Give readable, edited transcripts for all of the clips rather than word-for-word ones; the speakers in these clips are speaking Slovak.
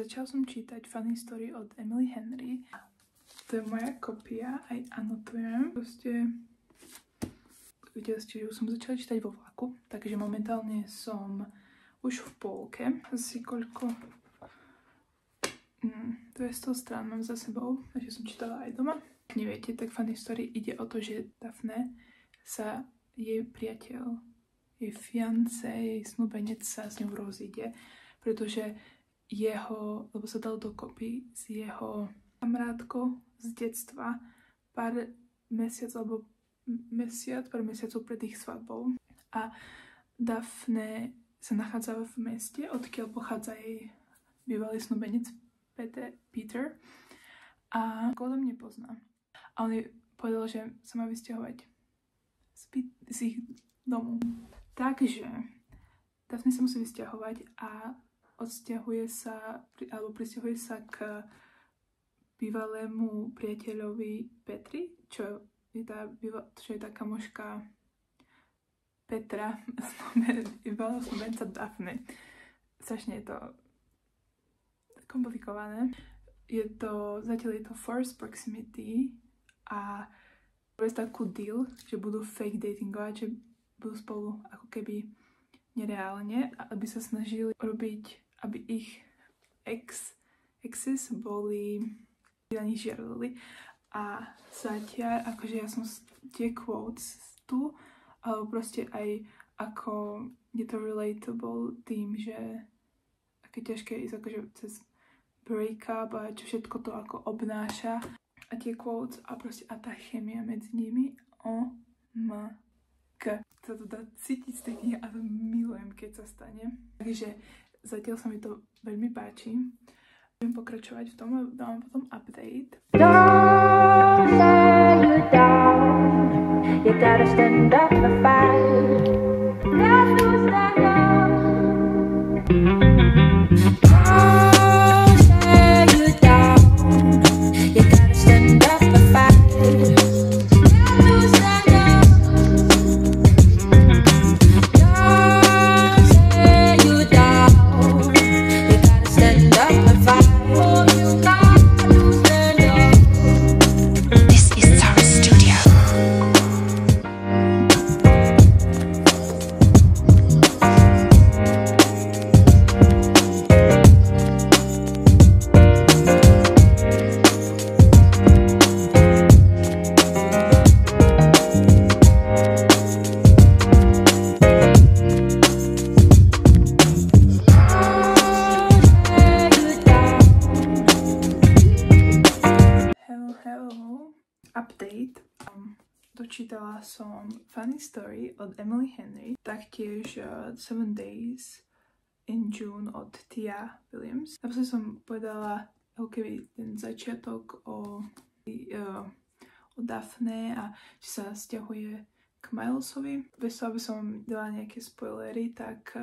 Začala som čítať Funny Story od Emily Henry. To je moja kopia, aj anotujem. Proste videli ste, že už som začala čítať vo vlaku, takže momentálne som už v polke. Asi koľko... 200 strán mám za sebou, takže som čítala aj doma. Ak neviete, tak Funny Story ide o to, že Daphne sa jej priateľ, jej fiancé, jej snúbenec sa s ňou rozíde, pretože lebo sa dal dokopy s jeho kamarátkou z detstva pár mesiacov pred ich svadbou. A Daphne sa nachádza v meste, odkiaľ pochádza jej bývalý snúbenec Peter a koľko mne pozná. A on jej povedal, že sa má vysťahovať z ich domu. Takže Daphne sa musí vysťahovať a prisťahuje sa k bývalému priateľovi Petri, čo je tá kamoška Petra, bývalého snúbenca Daphne. Strašne je to komplikované. Zatiaľ je to forced proximity a je takú deal, že budú fake datingovať, že budú spolu ako keby nereálne, aby sa snažili robiť, aby ich exes boli na nich žiarlili. A zatiaľ, akože ja som tie quotes tu, alebo proste aj ako je to relatable tým, že aké ťažké ísť akože cez breakup a čo všetko to ako obnáša. A tie quotes a proste a tá chémia medzi nimi sa to dá cítiť z tej knihy a to milujem, keď sa stane. Takže zatiaľ sa mi to veľmi páči. Budem pokračovať v tom a dám potom update. Don't let you down. You gotta stand up and fight. Got to stand up. Don't let you down. You gotta stand up and fight. Dočítala som Funny Story od Emily Henry, taktiež 7 Days in June od Tia Williams. Naposledy som povedala ako keby ten začiatok o Daphne a či sa sťahuje k Milesovi. Bez toho, aby som dala nejaké spoilery, tak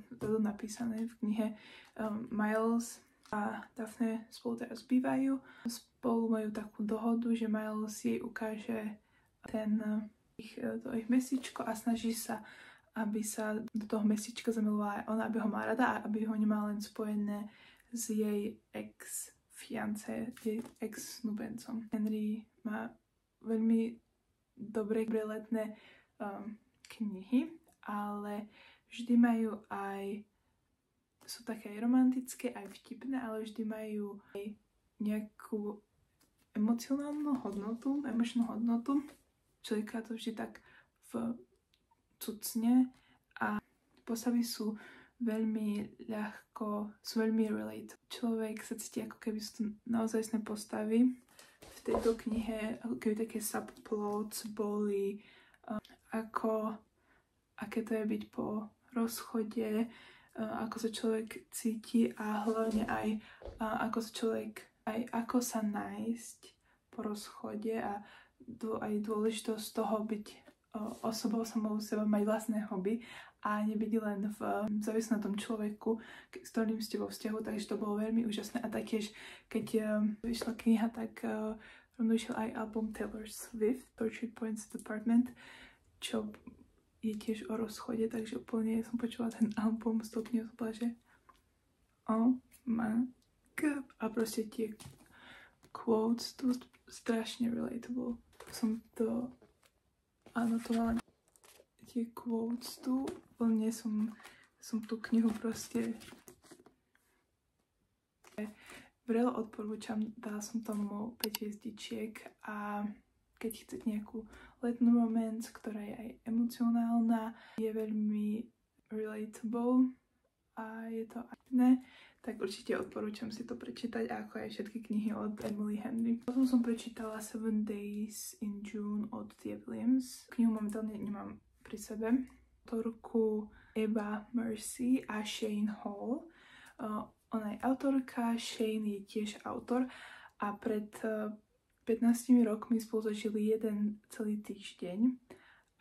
to je napísané v knihe. Miles a Daphne spolu teraz bývajú. Spolu majú takú dohodu, že Miles jej ukáže to ich mesičko a snaží sa, aby sa do toho mesička zamilovala aj ona, aby ho má rada a aby ho nemala len spojené s jej ex-fiancé, jej ex-snúbencom. Henry má veľmi dobré letné knihy, ale vždy majú aj, sú také aj romantické, aj vtipné, ale vždy majú aj nejakú emočnú hodnotu, človeka to vždy tak cucne a postavy sú veľmi relate. Človek sa cíti ako keby sú naozajstné postavy. V tejto knihe ako keby také subplots boli aké to je byť po rozchode, ako sa človek cíti a hlavne aj ako sa nájsť po rozchode a aj dôležitosť toho byť osobou samou seba, mať vlastné hobby a nebyť len závislý na tom človeku, s ktorým ste vo vzťahu, takže to bolo veľmi úžasné. A taktiež, keď vyšla kniha, tak rovno vyšiel aj album Taylor Swift, Tortured Points Department, čo je tiež o rozchode, takže úplne som počula ten album s tou knihou, som povedala, že oh my A proste tie quotes tu strašne relatable. Áno, to mala tie quotes tu, úplne som tú knihu proste vrelo odporúčam, dala som tomu 5 hviezdičiek a keď chcete nejakú letnú romance, ktorá je aj emocionálna, je veľmi relatable a je to akné, tak určite odporúčam si to prečítať, ako aj všetky knihy od Emily Henry. Potom som prečítala 7 Days in June od Tia Williams. Knihu momentálne nemám pri sebe. Autorku Eva Mercy a Shane Hall. Ona je autorka, Shane je tiež autor a pred 15 rokmi spolu zažili jeden celý týždeň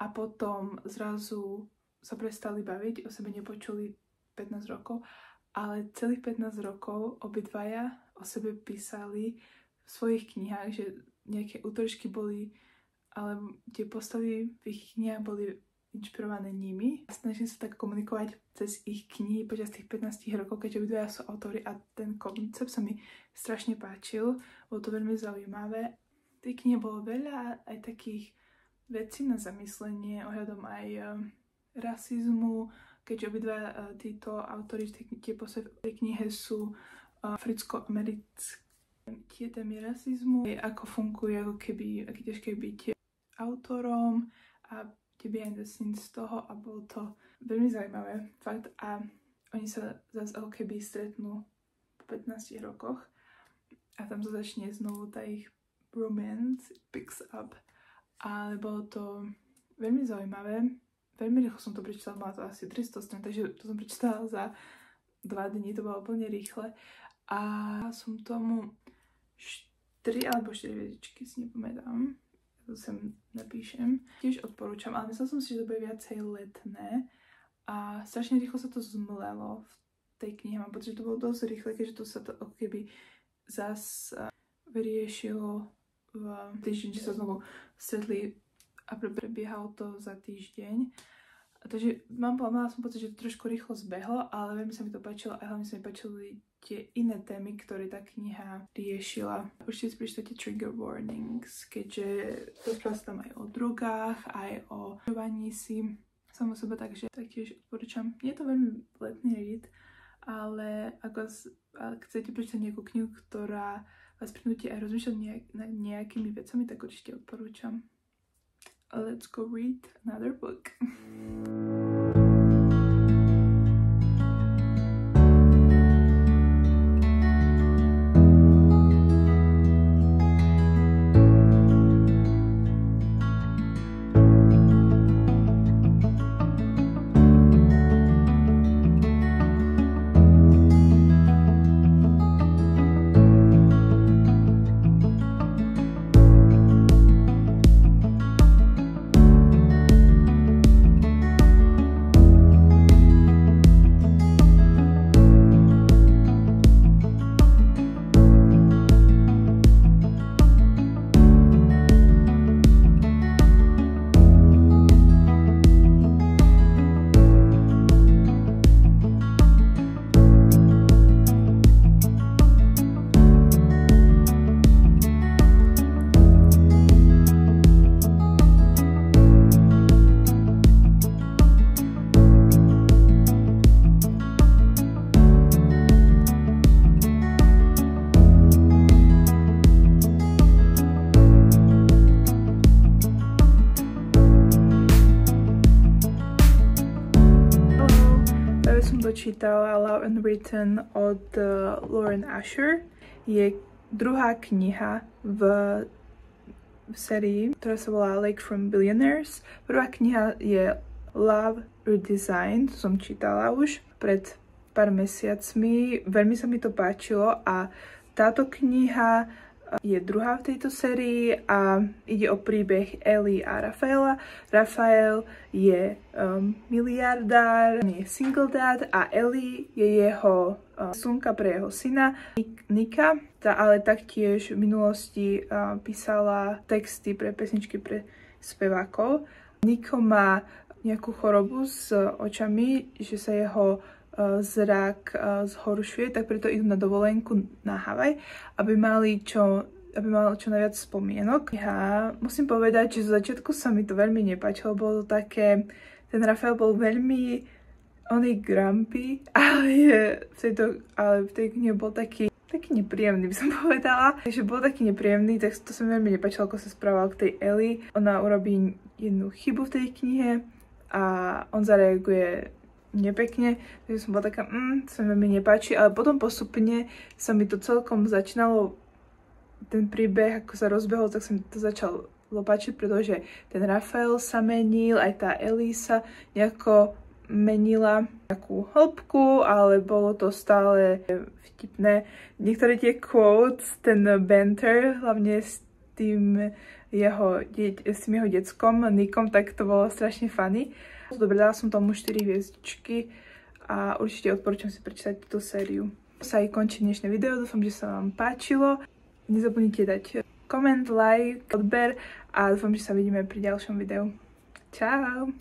a potom zrazu sa prestali baviť, o sebe nepočuli 15 rokov, ale celých 15 rokov obidvaja o sebe písali v svojich knihách, že nejaké útržky boli, ale tie postavy v ich knihách boli inšpirované nimi. Snažím sa tak komunikovať cez ich knihy počas tých 15 rokov, keďže obidvaja sú autori a ten koncept sa mi strašne páčil. Bolo to veľmi zaujímavé. V tej knihe bolo veľa aj takých vecí na zamyslenie ohľadom aj rasizmu, keďže obidva títo autori tie postavy v tej knihe sú africko-americké. Tie témy rasizmu, ako funguje, ako keby, aký ťažké byť autorom a tie behind the scenes z toho a bolo to veľmi zaujímavé, fakt. A oni sa zase ako keby stretnú po 15 rokoch a tam sa začne znovu tá ich romance picks up, ale bolo to veľmi zaujímavé. Veľmi rýchlo som to prečítala, mala to asi 300 strán, takže to som prečítala za 2 dní, to bolo úplne rýchle. A som tomu 4 alebo 4 hviezdičky, si nepamätám. To sem napíšem. Tiež odporúčam, ale myslela som si, že to bude viacej letné a strašne rýchlo sa to zmlelo v tej knihe. Mám pocit, že to bolo dosť rýchle, keďže tu sa to ako keby zas vyriešilo v týždeň, že sa znovu stretli a prebiehalo to za týždeň. A takže mala som pocit, že to trošku rýchlo zbehlo, ale veľmi sa mi to páčilo a hlavne sa mi páčili tie iné témy, ktoré tá kniha riešila. Určite si prečítate Trigger Warnings, keďže rozpráva sa tam aj o drogách, aj o žovaní si samo sebe, takže taktiež odporúčam. Nie je to veľmi letný read, ale ak chcete prečítať nejakú knihu, ktorá vás prinúti aj rozmýšľať nad nejakými vecami, tak určite odporúčam. Let's go read another book. Čítala Love and Written od Lauren Asher. Je druhá kniha v sérii, ktorá sa volá Lake from Billionaires. Prvá kniha je Love Redesigned, som čítala už pred pár mesiacmi. Veľmi sa mi to páčilo a táto kniha je druhá v tejto sérii a ide o príbeh Ellie a Rafaela. Rafael je miliardár, je single dad a Ellie je jeho sunka pre jeho syna Nika. Tá ale taktiež v minulosti písala texty pre pesničky pre spevákov. Niko má nejakú chorobu s očami, že sa jeho zrak zhoršuje, tak preto idú na dovolenku na Havaj, aby mal čo najviac spomienok. Ja musím povedať, že zo začiatku sa mi to veľmi nepáčilo, bolo to také, ten Rafael bol veľmi, on je grumpy, ale v tej knihe bol taký nepríjemný, by som povedala. Takže bol taký nepríjemný, tak to sa mi veľmi nepáčilo, ako sa správal k tej Ellie. Ona urobí jednu chybu v tej knihe a on zareaguje nepekne, takže som bola taká, to sa mi veľmi nepáči, ale potom postupne sa mi to celkom začínalo, ten príbeh, ako sa rozbehol, tak sa mi to začalo páčiť, pretože ten Rafael sa menil, aj tá Ellie sa nejako menila takú hĺbku, ale bolo to stále vtipné. Niektoré tie quotes, ten banter, hlavne s tým jeho deckom, Nickom, tak to bolo strašne funny. Dobre, dala som tomu 4 hviezdičky a určite odporúčam si prečítať túto sériu. Sa aj končí dnešné video, dúfam, že sa vám páčilo. Nezabudnite dať koment, like, odber a dúfam, že sa vidíme pri ďalšom videu. Čau!